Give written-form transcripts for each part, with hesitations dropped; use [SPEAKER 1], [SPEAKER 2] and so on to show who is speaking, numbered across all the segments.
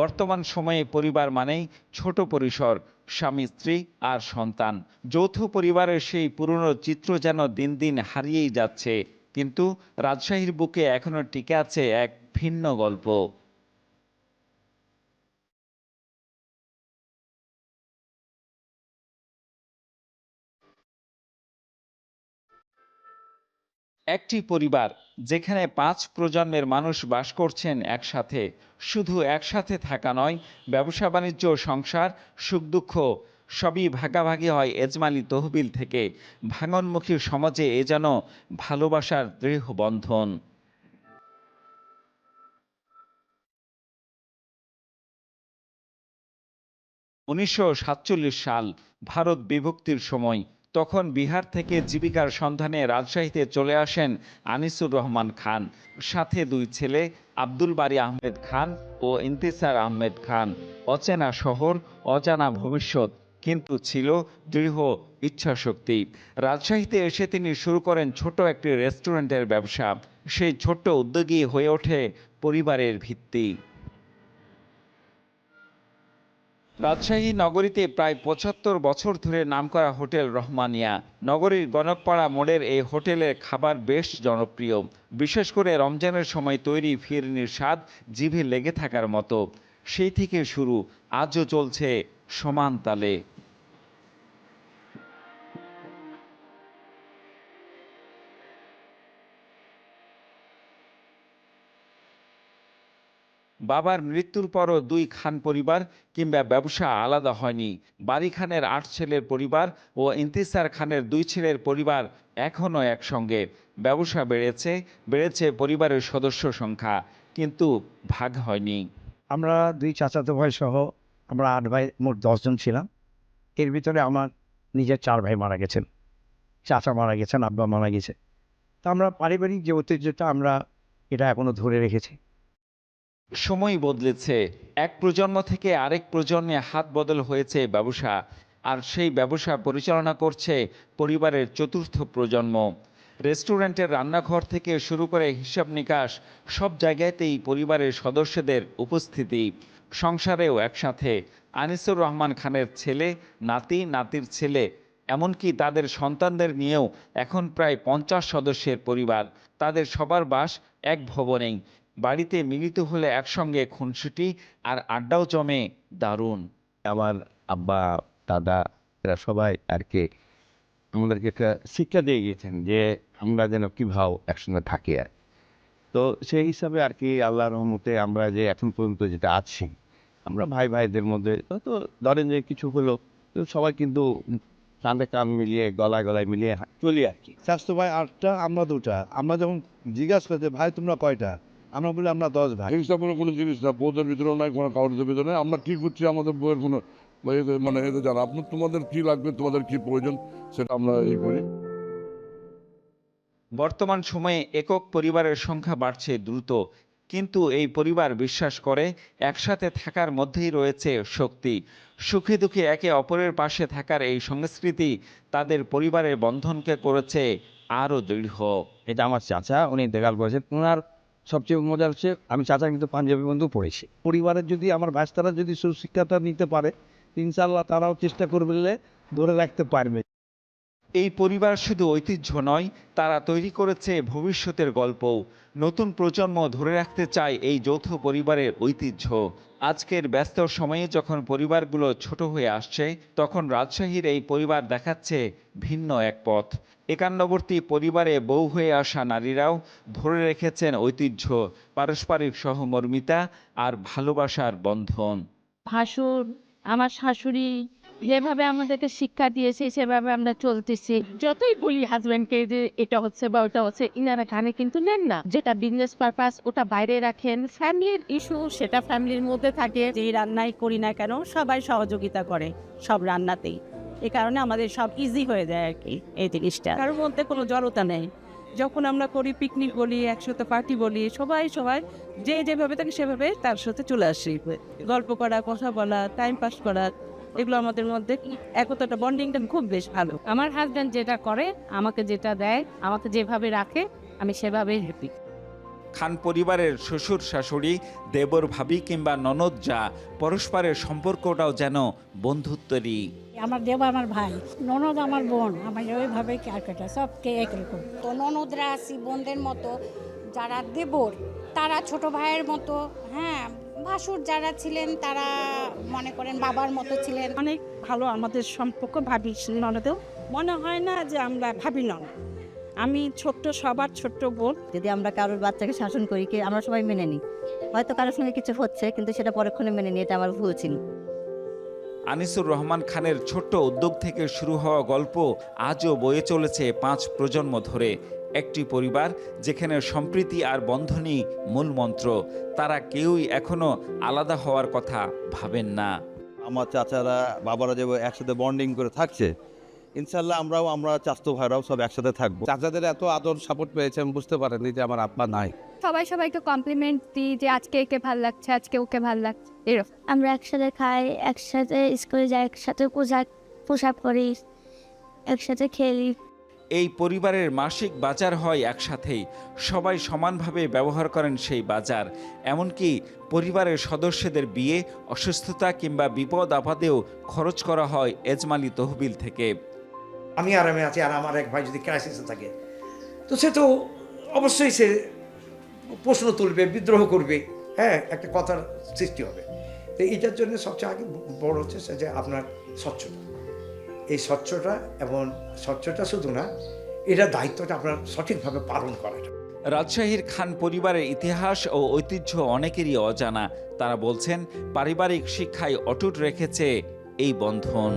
[SPEAKER 1] বর্তমান সময়ে পরিবার মানেই ছোট পরিসর, স্বামী স্ত্রী আর সন্তান। যৌথ পরিবারের সেই পুরনো চিত্র যেন দিন দিন হারিয়েই যাচ্ছে, কিন্তু রাজশাহীর বুকে এখনো টিকে আছে এক ভিন্ন গল্প। একটি পরিবার যেখানে ৫ প্রজন্মের মানুষ বাস করছেন একসাথে। শুধু একসাথে থাকা নয়, ব্যবসা বাণিজ্য, সংসার, সুখ দুঃখ সবই ভাগাভাগি হয় এজমালি তহবিল থেকে। ভাঙনমুখী সমাজে এ যেন ভালোবাসার দৃঢ় বন্ধন। ১৯৪৭ সাল, ভারত বিভক্তির সময়। তখন বিহার থেকে জীবিকার সন্ধানে রাজশাহীতে চলে আসেন আনিসুর রহমান খান। সাথে ২ ছেলে, আব্দুল বারী আহমেদ খান ও ইন্তিসার আহমেদ খান। অচেনা শহর, অজানা ভবিষ্যৎ, কিন্তু ছিল দৃঢ় ইচ্ছাশক্তি। রাজশাহীতে এসে তিনি শুরু করেন ছোট একটি রেস্টুরেন্টের ব্যবসা। সেই ছোট্ট উদ্যোগই হয়ে ওঠে পরিবারের ভিত্তি। রাজশাহী নগরীতে প্রায় ৭৫ বছর ধরে নামকরা হোটেল রহমানিয়া। নগরীর গণকপাড়া মোড়ের এই হোটেলের খাবার বেশ জনপ্রিয়। বিশেষ করে রমজানের সময় তৈরি ফিরনির স্বাদ জিভে লেগে থাকার মতো। সেই থেকে শুরু, আজও চলছে সমান তালে। বাবার মৃত্যুর পরও ২ খান পরিবার কিংবা ব্যবসা আলাদা হয়নি। বারী খানের ৮ ছেলের পরিবার ও ইন্তিসার খানের ২ ছেলের পরিবার এখনও একসঙ্গে। ব্যবসা বেড়েছে, বেড়েছে পরিবারের সদস্য সংখ্যা, কিন্তু ভাগ হয়নি।
[SPEAKER 2] আমরা ২ চাচাতো ভাই সহ আমরা ৮ ভাই, মোট ১০ জন ছিলাম। এর ভিতরে আমার নিজের ৪ ভাই মারা গেছেন। চাচা মারা গেছেন, আব্বা মারা গেছে। তো আমরা পারিবারিক যে ঐতিহ্যটা আমরা এটা এখনো ধরে রেখেছি।
[SPEAKER 1] সময় বদলেছে, এক প্রজন্ম থেকে আরেক প্রজন্মে হাত বদল হয়েছে ব্যবসা, আর সেই ব্যবসা পরিচালনা করছে পরিবারের চতুর্থ প্রজন্ম। রেস্টুরেন্টের রান্নাঘর থেকে শুরু করে হিসাব নিকাশ, সব জায়গাতেই পরিবারের সদস্যদের উপস্থিতি। সংসারেও একসাথে। আনিসুর রহমান খানের ছেলে, নাতি, নাতির ছেলে, এমনকি তাদের সন্তানদের নিয়েও এখন প্রায় ৫০ সদস্যের পরিবার। তাদের সবার বাস এক ভবনেই। বাড়িতে মিলিত হলে একসঙ্গে খুনসুটি আর আড্ডাও জমে দারুণ।
[SPEAKER 3] আমার আব্বা, দাদা, এরা সবাই আর কি আমাদেরকে একটা শিক্ষা দিয়ে গিয়েছেন যে আমরা যেন কীভাবে একসঙ্গে থাকি আর। তো সেই হিসাবে আর কি আল্লাহর রহমতে আমরা যে এখন পর্যন্ত যেটা আছি, আমরা ভাই ভাইদের মধ্যে তো ধরেন যে কিছু হলো, তো সবাই কিন্তু কাঁধে কাঁধ মিলিয়ে, গলায় গলায় মিলিয়ে চলি আর কি।
[SPEAKER 4] স্বাস্থ্য ভাই ৮টা, আমরা ২টা। আমরা যখন জিজ্ঞাসা করছে ভাই তোমরা কয়টা, আমরা বলি আমরা ১০ ভাই।
[SPEAKER 5] হিংসা কোনো জিনিস না, বউদের ভিতরেও নাই, কোনো কাউরের ভিতরে নাই। আমরা কি করছি আমাদের বউয়ের কোনো মানে এতে জানা, আপনার তোমাদের কি লাগবে, তোমাদের কি প্রয়োজন, সেটা আমরা করি।
[SPEAKER 1] বর্তমান সময়ে একক পরিবারের সংখ্যা বাড়ছে দ্রুত, কিন্তু এই পরিবার বিশ্বাস করে একসাথে থাকার মধ্যেই রয়েছে শক্তি। সুখে দুঃখে একে অপরের পাশে থাকার এই সংস্কৃতি তাদের পরিবারের বন্ধনকে করেছে আরও দৃঢ়।
[SPEAKER 2] এটা আমার চাচা, উনি ইন্তেকাল করেছেন। উনার সবচেয়ে মজা হচ্ছে আমি চাচার কিন্তু পাঞ্জাবি বন্ধু পড়েছি। পরিবারের যদি আমার বাচ্চারা যদি সুশিক্ষাটা নিতে পারে, ইনশাআল্লাহ তারাও চেষ্টা করবে ধরে রাখতে পারবে।
[SPEAKER 1] এই পরিবার শুধু ঐতিহ্য নয়, তারা তৈরি করেছে ভবিষ্যতের গল্পও। নতুন প্রজন্ম ধরে রাখতে চায় এই যৌথ পরিবারের ঐতিহ্য। আজকের ব্যস্ত সময়ে যখন পরিবারগুলো ছোট হয়ে আসছে, তখন রাজশাহীর এই পরিবার দেখাচ্ছে ভিন্ন এক পথ। একান্নবর্তী পরিবারে বউ হয়ে আসা নারীরাও ধরে রেখেছেন ঐতিহ্য, পারস্পরিক সহমর্মিতা আর ভালোবাসার বন্ধন।
[SPEAKER 6] ভাসুর, আমার শাশুড়ি যেভাবে আমাদেরকে শিক্ষা দিয়েছে সেভাবে আমরা চলতেছি। যতই বলি হাজবেন্ডকে যে এটা হচ্ছে বা ওটা হচ্ছে, ইনারা কানে কিন্তু নেন না। যেটা বিজনেস পারপাস ওটা বাইরে রাখেন। ফ্যামিলির ইস্যু সেটা ফ্যামিলির মধ্যে থাকে।
[SPEAKER 7] যেই রান্নাই করি না কেন সবাই সহযোগিতা করে সব রান্নাতেই। এই কারণে আমাদের সব ইজি হয়ে যায় আর কি এই জিনিসটা। কারোর মধ্যে কোনো জড়তা নেই। যখন আমরা করি পিকনিক বলি, একসাথে পার্টি বলি, সবাই যে যেভাবে থাকে সেভাবে তার সাথে চলে আসি। গল্প করা, কথা বলা, টাইম পাস করা, এগুলো আমাদের মধ্যে একতাটা, বন্ডিংটা খুব বেশ ভালো।
[SPEAKER 6] আমার হাজবেন্ড যেটা করে, আমাকে যেটা দেয়, আমাকে যেভাবে রাখে, আমি সেভাবেই হ্যাপি।
[SPEAKER 1] খান পরিবারের শ্বশুর শাশুড়ি, দেবর ভাবি কিংবা ননদ যা, পরস্পরের সম্পর্কটাও যেন বন্ধুত্বেরই।
[SPEAKER 8] আমার দেব আমার ভাই, ননদ আমার বোন, আমার ওইভাবে কেয়ার কাটা সবকে একরকম।
[SPEAKER 9] তো ননদরা আছি বোনদের মতো, যারা দেবর তারা ছোট ভাইয়ের মতো, হ্যাঁ ভাসুর যারা ছিলেন তারা মনে করেন বাবার মতো ছিলেন।
[SPEAKER 7] অনেক ভালো আমাদের সম্পর্ক, ভাবি ননদেও মনে হয় না যে আমরা ভাবি নন। আমি ছোট্ট, সবার ছোট্ট বোন।
[SPEAKER 10] যদি আমরা কারোর বাচ্চাকে শাসন করি, কি আমরা সবাই মেনে নিই, হয়তো কারোর সঙ্গে কিছু হচ্ছে কিন্তু সেটা পরক্ষণে মেনে নিই, এটা আমার ভুল ছিল।
[SPEAKER 1] আনিসুর রহমান খানের ছোট্ট উদ্যোগ থেকে শুরু হওয়া গল্প আজও বয়ে চলেছে 5 প্রজন্ম ধরে। একটি পরিবার যেখানে সম্প্রীতি আর বন্ধনই মূল মন্ত্র। তারা কেউই এখনো আলাদা হওয়ার কথা ভাবেন না।
[SPEAKER 4] আমার চাচারা বাবারা যে একসাথে বন্ডিং করে থাকছে, ইনশাল্লাহ আমরা চাচতো ভাইরাও সব একসাথে থাকবো।
[SPEAKER 11] চাচাদের এত আদর সাপোর্ট পেয়েছে, আমি বুঝতে পারিনি যে আমার আব্বা নাই।
[SPEAKER 12] সবাই সবাইকে কমপ্লিমেন্ট দিই যে আজকে একে ভাল লাগছে, আজকে ওকে ভাল লাগছে, এরকম।
[SPEAKER 10] আমরা একসাথে খাই, একসাথে স্কুলে যাই, একসাথে পোশাক করি, একসাথে খেলি।
[SPEAKER 1] এই পরিবারের মাসিক বাজার হয় একসাথেই, সবাই সমানভাবে ব্যবহার করেন সেই বাজার। এমনকি পরিবারের সদস্যদের বিয়ে, অসুস্থতা কিংবা বিপদ আপদেও খরচ করা হয় এজমালি তহবিল থেকে।
[SPEAKER 2] আমি আরামে আছি আর আমার এক ভাই যদি ক্রাইসিসে থাকে, তো সে তো অবশ্যই সে প্রশ্ন তুলবে, বিদ্রোহ করবে, হ্যাঁ, একটা কথার সৃষ্টি হবে। তো এটার জন্য সবচেয়ে আগে বড় হচ্ছে যে আপনার স্বচ্ছতা। এই স্বচ্ছতা, এবং স্বচ্ছতা শুধু না, এটা দায়িত্বটা আপনার সঠিকভাবে পালন করাটা।
[SPEAKER 1] রাজশাহীর খান পরিবারের ইতিহাস ও ঐতিহ্য অনেকেরই অজানা। তারা বলছেন পারিবারিক শিক্ষায় অটুট রেখেছে এই বন্ধন।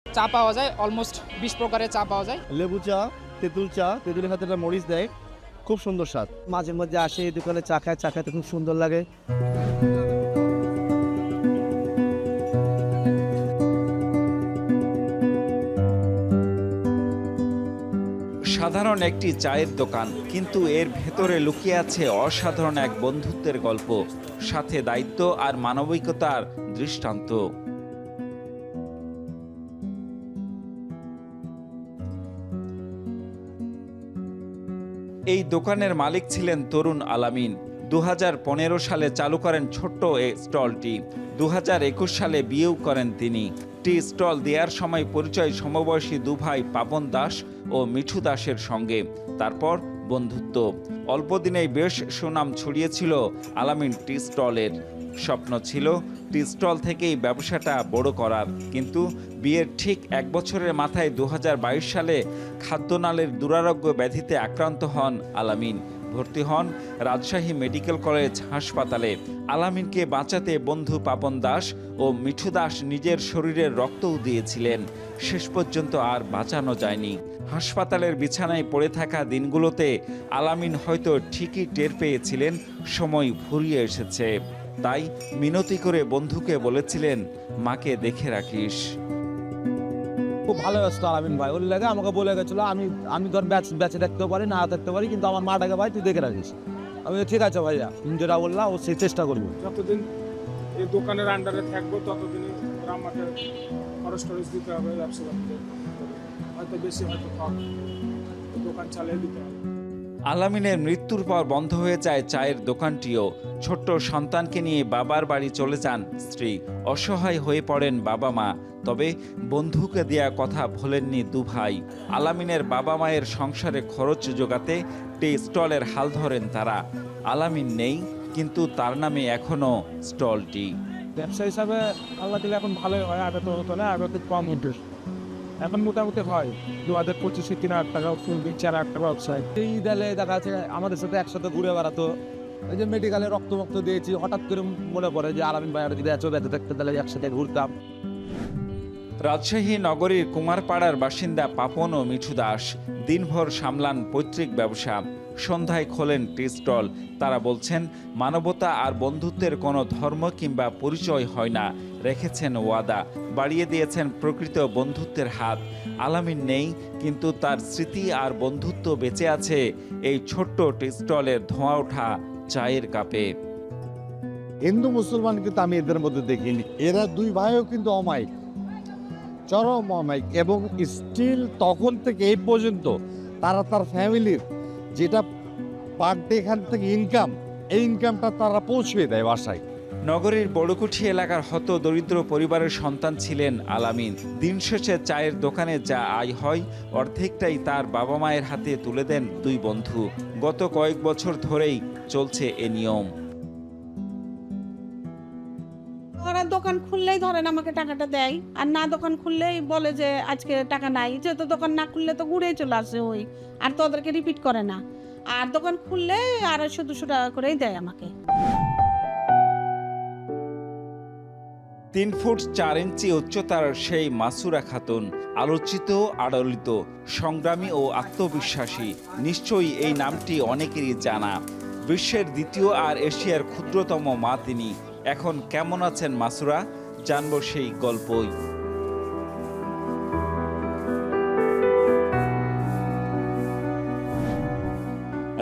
[SPEAKER 13] চা পাওয়া যায়, অলমোস্ট 20 প্রকারের চা পাওয়া যায়।
[SPEAKER 11] লেবু চা, তেঁতুল চা, তেঁতুলের সাথে একটা মরিচ দেয়, খুব সুন্দর স্বাদ। মাঝে মধ্যে আসে এই দোকানে চা খায়, চা খাইতে খুব সুন্দর লাগে।
[SPEAKER 1] সাধারণ একটি চায়ের দোকান, কিন্তু এর ভেতরে লুকিয়ে আছে অসাধারণ এক বন্ধুত্বের গল্প, সাথে দায়িত্ব আর মানবিকতার দৃষ্টান্ত। এই দোকানের মালিক ছিলেন তরুণ আলামিন। 2015 সালে চালু করেন ছোট্ট এই স্টলটি। 2021 সালে বিয়েও করেন তিনি। টি স্টল দেওয়ার সময় পরিচয় সমবয়সী দুভাই পাবন দাস ও মিঠু দাসের সঙ্গে, তারপর বন্ধুত্ব। অল্প দিনেই বেশ সুনাম ছড়িয়েছিল আলামিন টি স্টলের। স্বপ্ন ছিল টি স্টল থেকেই ব্যবসাটা বড় করার, কিন্তু বিয়ের ঠিক 1 বছরের মাথায় 2022 সালে খাদ্যনালীর দুরারোগ্য ব্যাধিতে আক্রান্ত হন আলামিন। ভর্তি হন রাজশাহী মেডিকেল কলেজ হাসপাতালে। আলামিনকে বাঁচাতে বন্ধু পাপন দাস ও মিঠু দাস নিজের শরীরের রক্তও দিয়েছিলেন। শেষ পর্যন্ত আর বাঁচানো যায়নি। হাসপাতালের বিছানায় পড়ে থাকা দিনগুলোতে আলামিন হয়তো ঠিকই টের পেয়েছিলেন সময় ফুরিয়ে এসেছে। তাই মিনতি করে বন্ধুকে বলেছিলেন, মাকে দেখে রাখিস।
[SPEAKER 11] খুব ভালো ব্যস্ত আলামিন ভাই, ওর লাগে আমাকে বলে গেছিলো আমি ধর বেঁচে থাকতেও পারি, না থাকতে পারি, কিন্তু আমার মাটাকে ভাই তুই দেখে রাখিস। আমি ঠিক আছে ভাইয়া, তুমি যেটা বললা ও সেই চেষ্টা করবো।
[SPEAKER 13] যতদিন এই দোকানের আন্ডারে থাকবো ততদিনই আমাকে খরচ টরচ দিতে হবে, ব্যবসা করতে হয়তো বেশি হয়তো কম, দোকান চালিয়ে দিতে হবে।
[SPEAKER 1] আলামিনের মৃত্যুর পর বন্ধ হয়ে যায় চায়ের দোকানটিও। ছোট্ট সন্তানকে নিয়ে বাবার বাড়ি চলে যান স্ত্রী। অসহায় হয়ে পড়েন বাবা মা। তবে বন্ধুকে দেয়া কথা ভোলেননি দু ভাই। আলামিনের বাবা মায়ের সংসারে খরচ জোগাতে টি স্টলের হাল ধরেন তারা। আলামিন নেই, কিন্তু তার নামে এখনো স্টলটি।
[SPEAKER 13] ব্যবসা হিসাবে আল্লাহ দিলে এখন ভালোই হয়, আগে তো হতো না, আগে তো কম হতো। এখন মোটামুটি হয় 2025-এ 3,000 টাকা ফুল 4,000 টাকা ব্যবসায়।
[SPEAKER 11] এই দিলে দেখা যাচ্ছে আমাদের সাথে একসাথে ঘুরে বেড়াতো। ওই যে মেডিকেলে রক্ত দিয়েছি, হঠাৎ করে মনে পড়ে যে আলামিন ভাইয়ের যদি এত ব্যথা থাকতে তাহলে একসাথে ঘুরতাম।
[SPEAKER 1] রাজশাহী নগরীর কুমারপাড়ার বাসিন্দা পাপন ও মিঠু দাস দিনভর সামলান পৈতৃক ব্যবসা। সন্ধ্যায় খোলেন টি স্টল। তারা বলছেন, মানবতা আর বন্ধুত্বের কোনো ধর্ম কিংবা পরিচয় হয় না। রেখেছেন ওয়াদা, বাড়িয়ে দিয়েছেন প্রকৃত বন্ধুত্বের হাত। আলামিন নেই, কিন্তু তার স্মৃতি আর বন্ধুত্ব বেঁচে আছে এই ছোট্ট টি স্টলের ধোঁয়া ওঠা চায়ের কাপে।
[SPEAKER 3] হিন্দু মুসলমান কিন্তু আমি এদের মধ্যে দেখিনি। এরা দুই ভাইও কিন্তু অমায়িক, চরম অমায়িক, এবং স্টিল তখন থেকে এই পর্যন্ত তারা তার ফ্যামিলির যেটা পার ডে এখান থেকে ইনকাম, এই ইনকামটা তারা পৌঁছে দেয় বাসায়।
[SPEAKER 1] নগরীর বড়কুঠি এলাকার হত দরিদ্র পরিবারের সন্তান ছিলেন আলামিন। দিন শেষে চায়ের দোকানে যা আয় হয় অর্ধেকটাই তার বাবা মায়ের হাতে তুলে দেন দুই বন্ধু। গত কয়েক বছর ধরেই চলছে এ নিয়ম।
[SPEAKER 7] ওরা দোকান খুললেই ধরেন আমাকে টাকাটা দেয়, আর না দোকান খুললেই বলে যে আজকে টাকা নাই। যেহেতু দোকান না খুললে তো ঘুরেই চলে আসে ওই, আর তো ওদেরকে রিপিট করে না। আর দোকান খুললে 250-200 টাকা করেই দেয় আমাকে।
[SPEAKER 1] 3 ফুট 4 ইঞ্চি উচ্চতার সেই মাসুরা খাতুন, আলোচিত, আলোড়িত, সংগ্রামী ও আত্মবিশ্বাসী। নিশ্চয়ই এই নামটি অনেকেরই জানা। বিশ্বের দ্বিতীয় আর এশিয়ার ক্ষুদ্রতম মা তিনি। এখন কেমন আছেন মাসুরা? জানবো সেই গল্পই।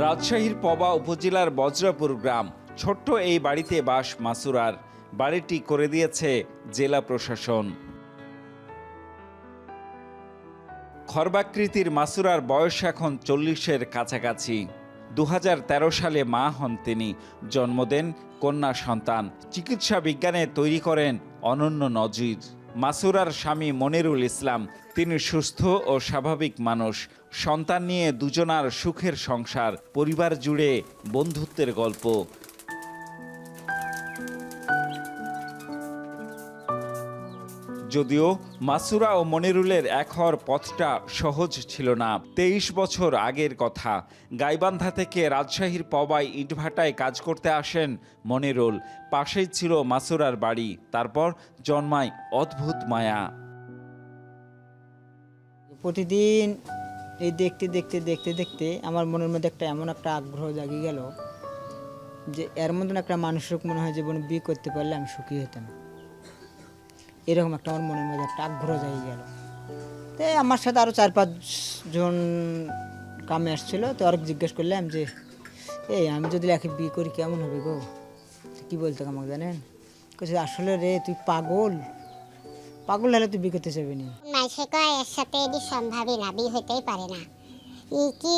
[SPEAKER 1] রাজশাহীর পবা উপজেলার বজ্রপুর গ্রাম। ছোট্ট এই বাড়িতে বাস মাসুরার। বাড়িটি করে দিয়েছে জেলা প্রশাসন। খর্বাকৃতির মাসুরার বয়স এখন 40-এর কাছাকাছি। 2013 সালে মা হন তিনি। জন্ম দেন কন্যা সন্তান। চিকিৎসা বিজ্ঞানে তৈরি করেন অনন্য নজির। মাসুরার স্বামী মনিরুল ইসলাম, তিনি সুস্থ ও স্বাভাবিক মানুষ। সন্তান নিয়ে দুজনার সুখের সংসার, পরিবার জুড়ে বন্ধুত্বের গল্প। যদিও মাসুরা ও মনিরুলের এক হওয়ার পথটা সহজ ছিল না। 23 বছর আগের কথা। গাইবান্ধা থেকে রাজশাহীর পবায় ইটভাটায় কাজ করতে আসেন মনিরুল। পাশেই ছিল মাসুরার বাড়ি। তারপর জন্মায় অদ্ভুত মায়া।
[SPEAKER 14] প্রতিদিন এই দেখতে দেখতে দেখতে দেখতে আমার মনের মধ্যে এমন একটা আগ্রহ জাগিয়ে গেল যে এর মতন একটা মানুষের মনে হয় জীবনে বিয়ে করতে পারলে আমি সুখী হতাম। এরকম একটা আমার মনের মধ্যে একটা আগ্রহ জাগিয়ে গেল। তো আমার সাথে আরও 4-5 জন কামে আসছিল। তো আর জিজ্ঞেস করলাম যে আমি যদি একে বিয়ে করি কেমন হবে গো? কী বলতো আমাকে জানেন? বলছে আসলে রে তুই পাগল হলে তুই বিয়ে করতে চাবি না।
[SPEAKER 9] মাইসে কয় এর সাথে এটি সম্ভবই না, বিয়ে হইতেই পারে না। কি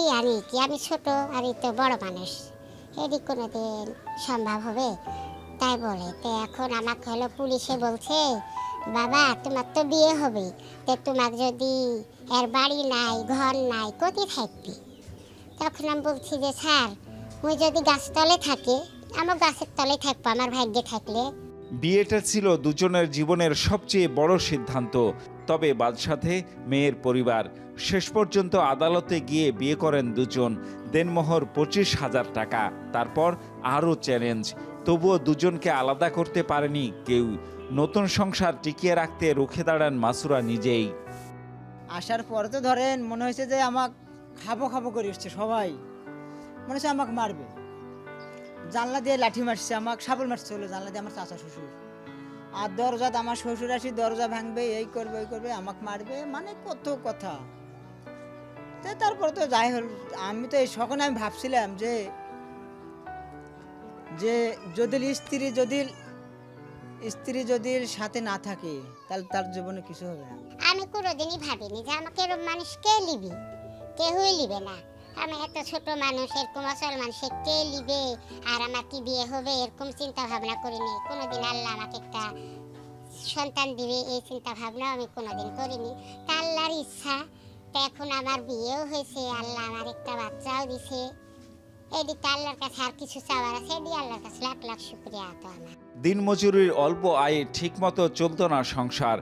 [SPEAKER 9] আমি ছোট আর তো বড় মানুষ, এটি কোনোদিন সম্ভব হবে? তাই বলে। তো এখন আমাকে হলো পুলিশে বলছে, বাবা তোমার তো বিয়ে হবে, তো তোমার যদি এর বাড়ি নাই ঘর নাই কোথায় থাকবি? তখন আমি বলছি যে স্যার মুই যদি গাছতলে থাকি আমার গাছের তলে থাকবো আমার ভাগ্যে থাকলে।
[SPEAKER 1] বিয়েটা ছিল দুজনের জীবনের সবচেয়ে বড় সিদ্ধান্ত। তবে বাদসাধে মেয়ের পরিবার। শেষ পর্যন্ত আদালতে গিয়ে বিয়ে করেন দুজন। দেনমোহর 25,000 টাকা। তারপর আরও চ্যালেঞ্জ। তবুও দুজনকে আলাদা করতে পারেনি কেউ। নতুন সংসার টিকিয়ে রাখতে রুখে দাঁড়ান মাসুরা নিজেই।
[SPEAKER 14] আসার পরে তো ধরেন মনে হয়েছে যে আমাকে খাবো করে এসছে সবাই। মনে হচ্ছে আমাকে মারবে। জানলা দিয়ে লাঠি মারছে, আমাকে শাবল মারছে হলো জানলা দিয়ে আমার চাচা শ্বশুর। আর দরজাতে আমার শ্বশুর আসি দরজা ভাঙবে, এই করবে ওই করবে, আমাকে মারবে, মানে কত কথা। তো তারপরে তো যাই হল, আমি তো এই সখন আমি ভাবছিলাম যে যদি স্ত্রী যদি সাথে না থাকে তাহলে তার জীবনে কিছু হবে না।
[SPEAKER 9] আমি কোনোদিনই ভাবিনি যে আমাকে এরকম মানুষ কে লিবি, কেউই লিবে না। আমি এত ছোট মানুষ, এরকম মুসলমান, সে কে লিবে আর আমার কি বিয়ে হবে এরকম চিন্তা ভাবনা করিনি কোনোদিন। আল্লাহ আমাকে একটা সন্তান দিবে এই চিন্তা ভাবনা আমি কোনোদিন করিনি। তা আল্লাহর ইচ্ছা, তা এখন আমার বিয়েও হয়েছে, আল্লাহ আমার একটা বাচ্চাও দিছে। এদিকে আল্লাহর কাছে আর কিছু চাওয়ার আছে, এদিকে আল্লাহর কাছে লাখ লাখ শুকরিয়া। তো আমার
[SPEAKER 1] দিনমজুরির অল্প আয়ে ঠিকমতো চলতো না সংসার,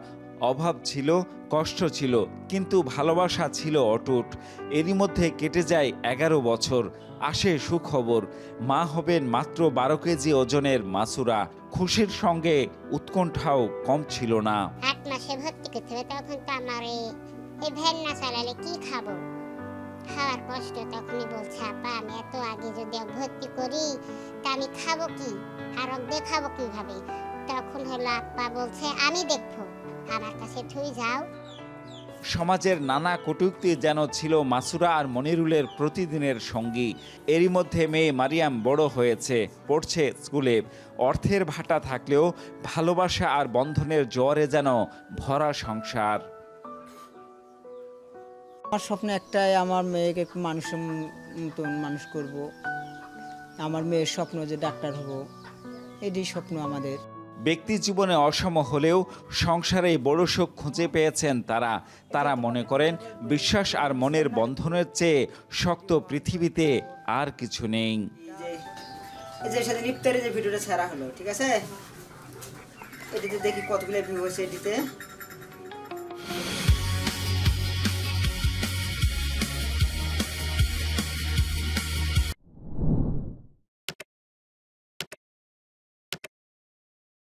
[SPEAKER 1] অভাব ছিল, কষ্ট ছিল, কিন্তু ভালোবাসা ছিল অটুট। এরই মধ্যে কেটে যায় 11 বছর, আসে সুখবর, মা হবেন মাত্র 12 কেজি ওজনের মাসুরা। খুশির সঙ্গে উৎকণ্ঠাও কম ছিল না।
[SPEAKER 9] 8 মাসে ভর্তি করতে হবে, তখন তো আমার এই ভ্যান না চালালে কি খাবো, খাওয়ার কষ্ট। তখনই বলছে আপা আমি এত আগে যদি ভর্তি করি তা আমি খাবো কি আর দেখাবো কিভাবে। তখন হলো আপা বলছে আমি দেখবো, আমার কাছে তুই যাও।
[SPEAKER 1] সমাজের নানা কটূক্তি যেন ছিল মাসুরা আর মনিরুলের প্রতিদিনের সঙ্গী। এরই মধ্যে মেয়ে মারিয়াম বড় হয়েছে, পড়ছে স্কুলে। অর্থের ভাটা থাকলেও ভালোবাসা আর বন্ধনের জোয়ারে যেন ভরা সংসার।
[SPEAKER 14] আমার স্বপ্ন একটাই, আমার মেয়েকে একটু মানুষের মতন মানুষ করব। আমার মেয়ের স্বপ্ন যে ডাক্তার হব, এটাই স্বপ্ন আমাদের।
[SPEAKER 1] ব্যক্তি জীবনে অসম হলেও সংসারে বড় সুখ খুঁজে পেয়েছেন তারা মনে করেন বিশ্বাস আর মনের বন্ধনের চেয়ে শক্ত পৃথিবীতে আর কিছু নেই।
[SPEAKER 14] এই যে সাথে ইফতারে যে ভিডিওটা ছাড়া হলো, ঠিক আছে, এটিতে দেখি কতগুলো ভিউ হয়েছে এটিতে।